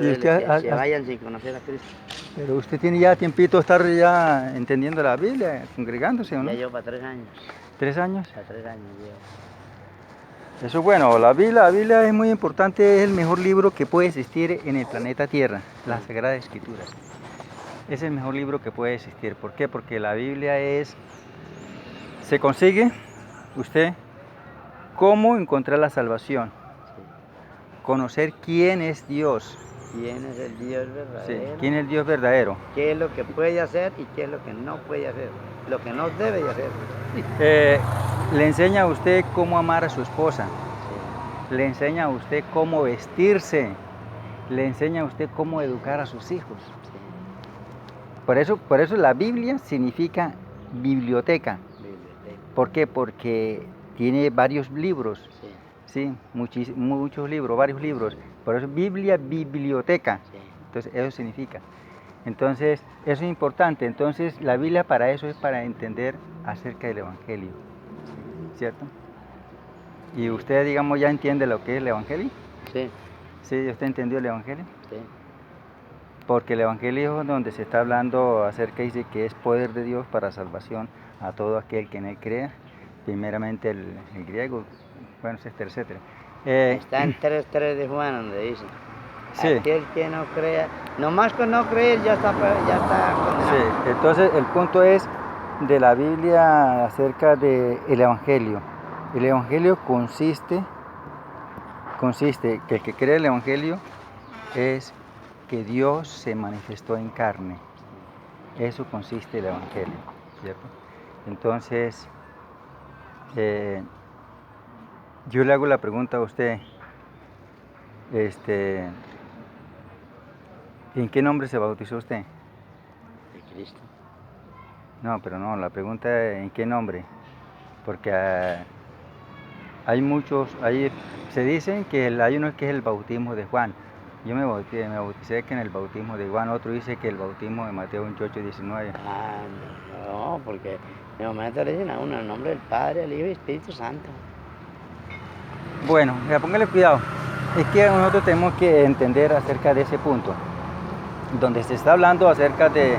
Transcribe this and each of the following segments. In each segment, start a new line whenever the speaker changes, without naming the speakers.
Y usted
que se vayan sin conocer a Cristo.
pero usted tiene ya tiempito de estar ya entendiendo la Biblia, congregándose, ¿o no?
Ya llevo para 3 años.
3 años.
Para 3 años llevo.
Eso es bueno, la Biblia es muy importante, es el mejor libro que puede existir en el planeta Tierra, las Sagradas Escrituras. Es el mejor libro que puede existir. ¿Por qué? Porque la Biblia se consigue usted cómo encontrar la salvación, conocer quién es Dios.
¿Quién es el Dios
Sí,
verdadero?
quién es el Dios verdadero.
¿Qué es lo que puede hacer y qué es lo que no puede hacer? Lo que no debe de hacer.
Le enseña a usted cómo amar a su esposa.
Sí.
Le enseña a usted cómo vestirse. Le enseña a usted cómo educar a sus hijos.
Sí.
Por eso la Biblia significa biblioteca.
Biblioteca.
¿Por qué? Porque tiene varios libros.
Sí.
Sí, muchos libros, varios libros. Por eso Biblia, biblioteca.
Sí.
Entonces eso significa. Entonces eso es importante. Entonces la Biblia para eso es para entender acerca del Evangelio. ¿Cierto? ¿Y usted, digamos, ya entiende lo que es el Evangelio?
Sí.
¿Sí? ¿Usted entendió el Evangelio?
Sí.
Porque el Evangelio es donde se está hablando acerca, dice que es poder de Dios para salvación a todo aquel que en él crea, primeramente el griego, bueno, etcétera, etcétera.
Está en 3:3 de Juan donde dice,
sí.
Aquel que no crea, nomás con no creer ya está condenado.
Sí, entonces el punto es de la Biblia acerca del Evangelio. El Evangelio consiste que el que cree el Evangelio es que Dios se manifestó en carne. Eso consiste el Evangelio, ¿cierto? Entonces, yo le hago la pregunta a usted, ¿en qué nombre se bautizó usted?
De Cristo.
No, pero no, la pregunta es ¿en qué nombre? Porque hay muchos, se dicen que hay uno que es el bautismo de Juan. Yo me bauticé que en el bautismo de Juan, otro dice que el bautismo de Mateo 28:19.
Ah, no, porque de momento le dicen a uno el nombre del Padre, el Hijo y el Espíritu Santo.
Bueno, póngale cuidado. Es que nosotros tenemos que entender acerca de ese punto, donde se está hablando acerca de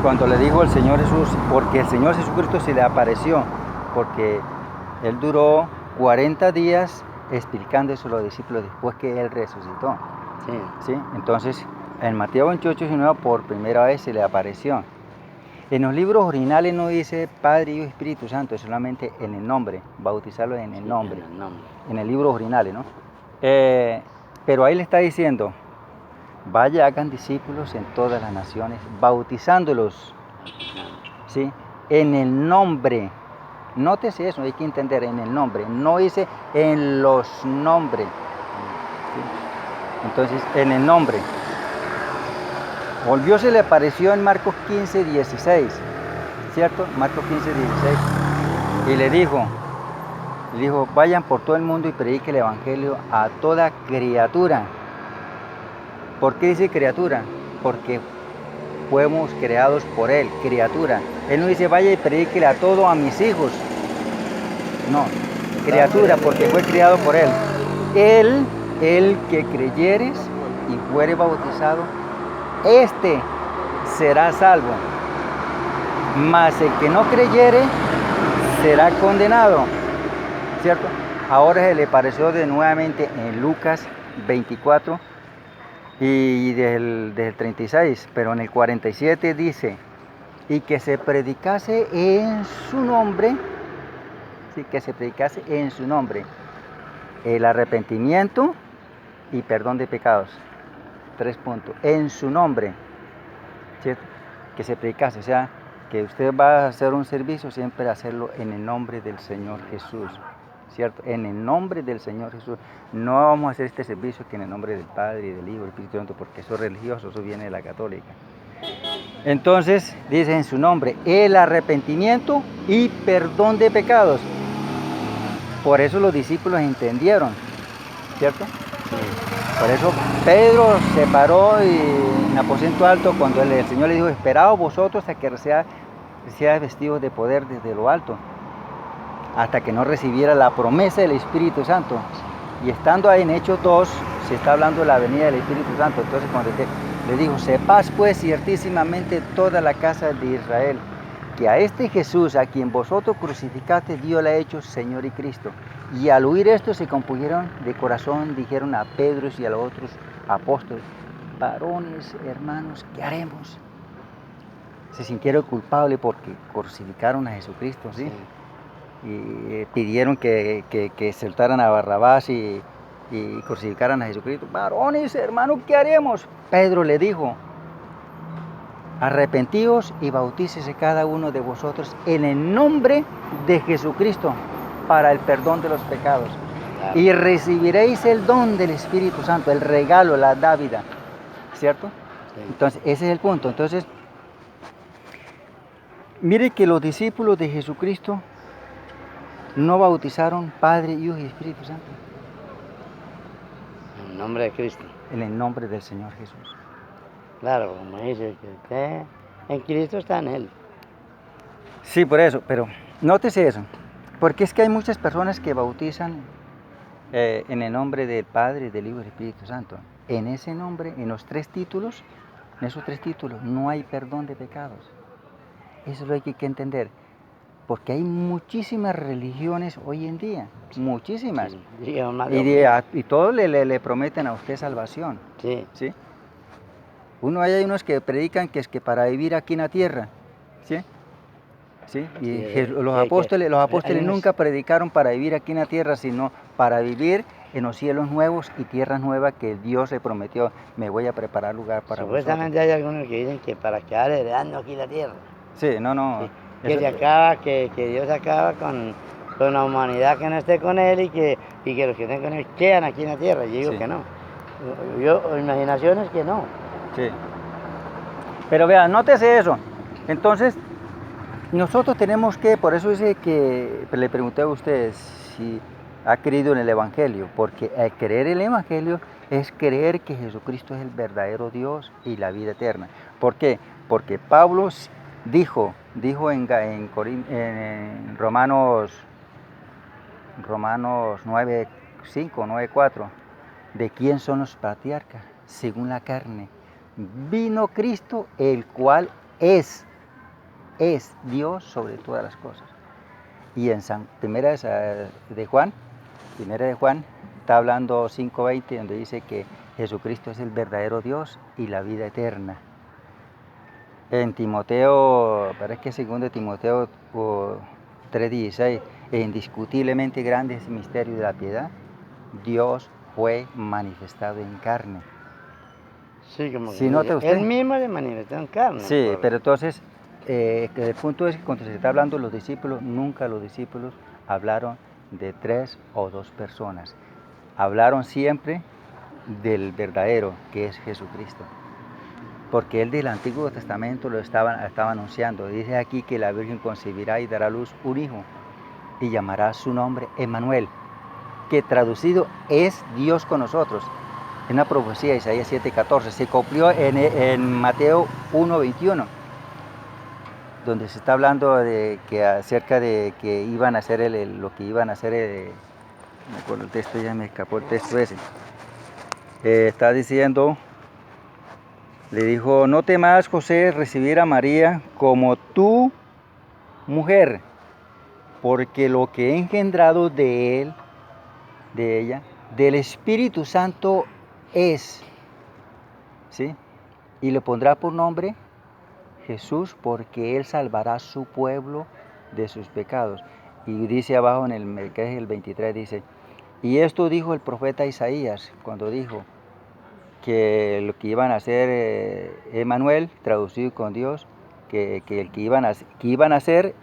cuando le dijo el Señor Jesús, porque el Señor Jesucristo se le apareció, porque Él duró 40 días explicando eso a los discípulos después que Él resucitó.
Sí.
¿Sí? Entonces, en Mateo 28:19 por primera vez se le apareció. En los libros originales no dice Padre, Hijo y Espíritu Santo, solamente en el nombre, bautizarlo en el nombre.
En el nombre.
En el libro original, ¿no? Pero ahí le está diciendo, vaya, hagan discípulos en todas las naciones, bautizándolos, ¿sí? En el nombre. Nótese eso, hay que entender, en el nombre. No dice en los nombres. ¿Sí? Entonces, en el nombre. Volvió, se le apareció en Marcos 15:16, ¿cierto? Marcos 15:16. Y le dijo, vayan por todo el mundo y prediquen el Evangelio a toda criatura. ¿Por qué dice criatura? Porque fuimos creados por Él, criatura. Él no dice, vaya y predíquele a todos a mis hijos. No, criatura, porque fue criado por Él. El que creyeres y fuere bautizado, este será salvo. Mas el que no creyere será condenado. ¿Cierto? Ahora se le apareció de nuevamente en Lucas 24 y del 36, pero en el 47 dice, y que se predicase en su nombre, sí, que se predicase en su nombre el arrepentimiento y perdón de pecados. 3 puntos. En su nombre, ¿cierto? Que se predicase, o sea, que usted va a hacer un servicio, siempre hacerlo en el nombre del Señor Jesús, ¿cierto? En el nombre del Señor Jesús. No vamos a hacer este servicio que en el nombre del Padre y del Hijo y del Espíritu Santo, porque eso es religioso, eso viene de la católica. Entonces, dice en su nombre, el arrepentimiento y perdón de pecados. Por eso los discípulos entendieron, ¿cierto? Por eso Pedro se paró en aposento alto cuando el Señor le dijo, esperaos vosotros a que seáis vestidos de poder desde lo alto, hasta que no recibiera la promesa del Espíritu Santo. Y estando ahí en Hechos 2, se está hablando de la venida del Espíritu Santo. Entonces cuando le dijo, sepáis pues ciertísimamente toda la casa de Israel, que a este Jesús, a quien vosotros crucificaste, Dios le ha hecho Señor y Cristo. Y al oír esto se compusieron de corazón, dijeron a Pedro y a los otros apóstoles, varones, hermanos, ¿qué haremos? Se sintieron culpables porque crucificaron a Jesucristo, ¿sí? Y pidieron que soltaran a Barrabás y crucificaran a Jesucristo. Varones, hermanos, ¿qué haremos? Pedro le dijo, arrepentíos y bautícese cada uno de vosotros en el nombre de Jesucristo para el perdón de los pecados. Claro. Y recibiréis el don del Espíritu Santo, el regalo, la dávida, ¿cierto? Sí. Entonces, ese es el punto. Entonces, mire que los discípulos de Jesucristo no bautizaron Padre, Hijo y Espíritu Santo.
En el nombre de Cristo.
En el nombre del Señor Jesús.
Claro, como dice, que usted en Cristo está en Él.
Sí, por eso, pero nótese eso. Porque es que hay muchas personas que bautizan en el nombre del Padre, del Hijo y del Espíritu Santo. En ese nombre, en los tres títulos, en esos tres títulos, no hay perdón de pecados. Eso es lo que hay que entender. Porque hay muchísimas religiones hoy en día, muchísimas.
Sí,
y todos le prometen a usted salvación.
Sí.
¿Sí? Hay unos que predican que es que para vivir aquí en la tierra, ¿sí? ¿Sí? Y los apóstoles nunca predicaron para vivir aquí en la tierra, sino para vivir en los cielos nuevos y tierras nuevas que Dios le prometió. Me voy a preparar lugar para vosotros.
Supuestamente hay algunos que dicen que para quedar heredando aquí la tierra.
Sí, no.
Sí. Que Dios acaba con la humanidad que no esté con Él y que los que estén con Él quedan aquí en la tierra. Yo digo que no. Imaginación es que no.
Sí. Pero vean, nótese eso. Entonces, nosotros tenemos que, por eso dice que le pregunté a ustedes si ha creído en el Evangelio, porque el creer en el Evangelio es creer que Jesucristo es el verdadero Dios y la vida eterna. ¿Por qué? Porque Pablo dijo en Romanos 9:5, 9:4, ¿de quién son los patriarcas? Según la carne. Vino Cristo, el cual es Dios sobre todas las cosas. Y en Primera de Juan, está hablando 5:20, donde dice que Jesucristo es el verdadero Dios y la vida eterna. En Timoteo, parece que 2 Timoteo 3:16, indiscutiblemente grande es el misterio de la piedad. Dios fue manifestado en carne.
Sí, como que
¿Sí nota usted?
Él mismo se manifestó en carne.
Sí, pero entonces, el punto es que cuando se está hablando de los discípulos, nunca los discípulos hablaron de 3 o 2 personas. Hablaron siempre del verdadero, que es Jesucristo. Porque él del Antiguo Testamento lo estaba anunciando. Dice aquí que la Virgen concebirá y dará a luz un hijo y llamará su nombre Emmanuel, que traducido es Dios con nosotros. Es una profecía de Isaías 7:14. Se cumplió en Mateo 1:21, donde se está hablando acerca de que iban a hacer lo que iban a hacer. Me acuerdo el texto, ya me escapó el texto ese. Está diciendo, le dijo, no temas, José, recibir a María como tu mujer, porque lo que he engendrado de ella, del Espíritu Santo es, ¿sí? Y le pondrá por nombre Jesús, porque Él salvará a su pueblo de sus pecados. Y dice abajo que es el 23, dice, y esto dijo el profeta Isaías, cuando dijo que lo que iban a hacer Emmanuel, traducido con Dios, que iban a hacer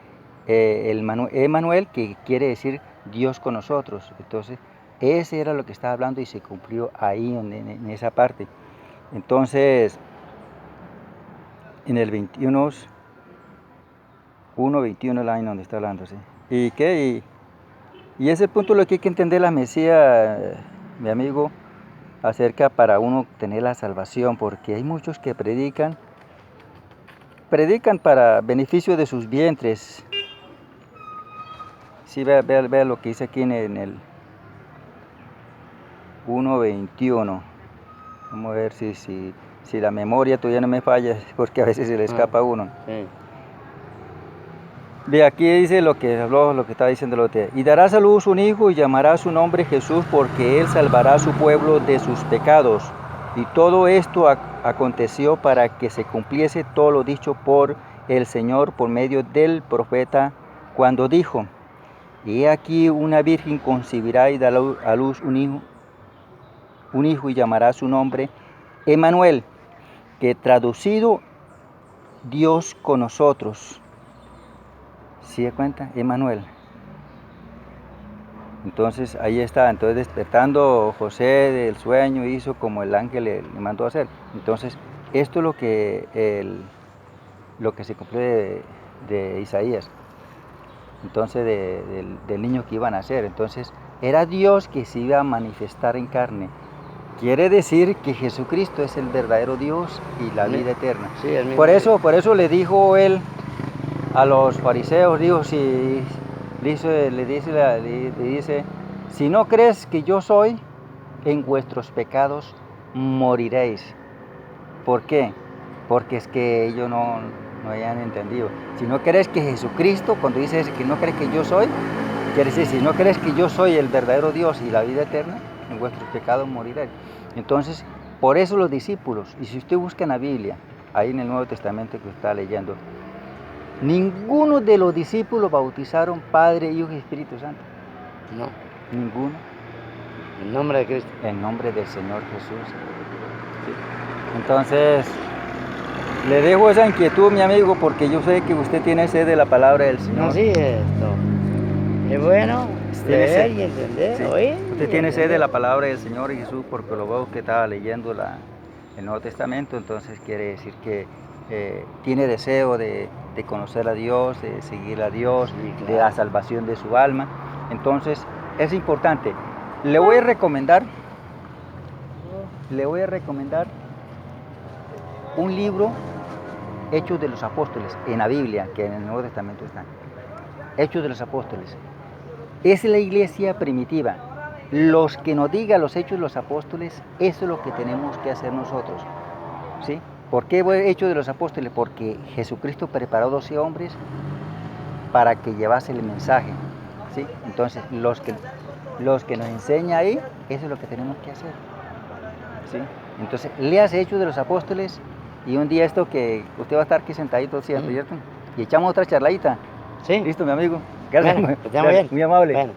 Emmanuel, que quiere decir Dios con nosotros. Entonces, ese era lo que estaba hablando y se cumplió ahí en esa parte. Entonces, en el 1:21 el año donde está hablando, ¿sí? ¿Y qué? Y ese punto lo que hay que entender la Mesías, mi amigo, acerca para uno tener la salvación, porque hay muchos que predican para beneficio de sus vientres. Sí, vea lo que dice aquí en 1:21. Vamos a ver si la memoria todavía no me falla, porque a veces se le escapa a uno.
Sí.
De aquí dice lo que habló, lo que está diciendo el otro. Y darás a luz un hijo y llamará su nombre Jesús, porque él salvará a su pueblo de sus pecados. Y todo esto aconteció para que se cumpliese todo lo dicho por el Señor por medio del profeta, cuando dijo: y he aquí una virgen concebirá y dará a luz un hijo y llamará su nombre Emmanuel, que traducido Dios con nosotros. ¿Sí se cuenta? Emmanuel. Entonces ahí está, entonces despertando José del sueño hizo como el ángel le mandó a hacer. Entonces esto es lo que se cumplió de Isaías, entonces del niño que iban a hacer. Entonces era Dios que se iba a manifestar en carne. Quiere decir que Jesucristo es el verdadero Dios y la vida eterna.
Sí, el mismo
Por eso le dijo él a los fariseos, dijo, le dice, si no crees que yo soy, en vuestros pecados moriréis. ¿Por qué? Porque es que ellos no hayan entendido. Si no crees que Jesucristo, cuando dice que no crees que yo soy, quiere decir, si no crees que yo soy el verdadero Dios y la vida eterna, en vuestros pecados moriréis. Entonces, por eso los discípulos, y si usted busca en la Biblia, ahí en el Nuevo Testamento que está leyendo, ninguno de los discípulos bautizaron Padre, Hijo y Espíritu Santo.
No.
Ninguno.
En nombre de Cristo.
En nombre del Señor Jesús. Sí. Entonces, le dejo esa inquietud, mi amigo, porque yo sé que usted tiene sed de la palabra del Señor.
No, sí, esto. Es bueno leer y entender,
sí.
oír.
Usted tiene sed de la palabra del Señor Jesús, porque lo veo que estaba leyendo el Nuevo Testamento, entonces quiere decir que tiene deseo de conocer a Dios, de seguir a Dios, sí, claro, de la salvación de su alma. Entonces, es importante. Le voy a recomendar un libro, Hechos de los Apóstoles, en la Biblia, que en el Nuevo Testamento está. Hechos de los Apóstoles. Es la iglesia primitiva. Los que nos digan los Hechos de los Apóstoles, eso es lo que tenemos que hacer nosotros. ¿Sí? ¿Por qué Hechos de los Apóstoles? Porque Jesucristo preparó 12 hombres para que llevase el mensaje. ¿Sí? Entonces, los que nos enseña ahí, eso es lo que tenemos que hacer. ¿Sí? Entonces, léase Hechos de los Apóstoles y un día esto que usted va a estar aquí sentadito siempre, ¿cierto? Y echamos otra charladita.
Sí.
Listo, mi amigo. Gracias.
Bueno, pues muy bien.
Muy amable.
Bueno.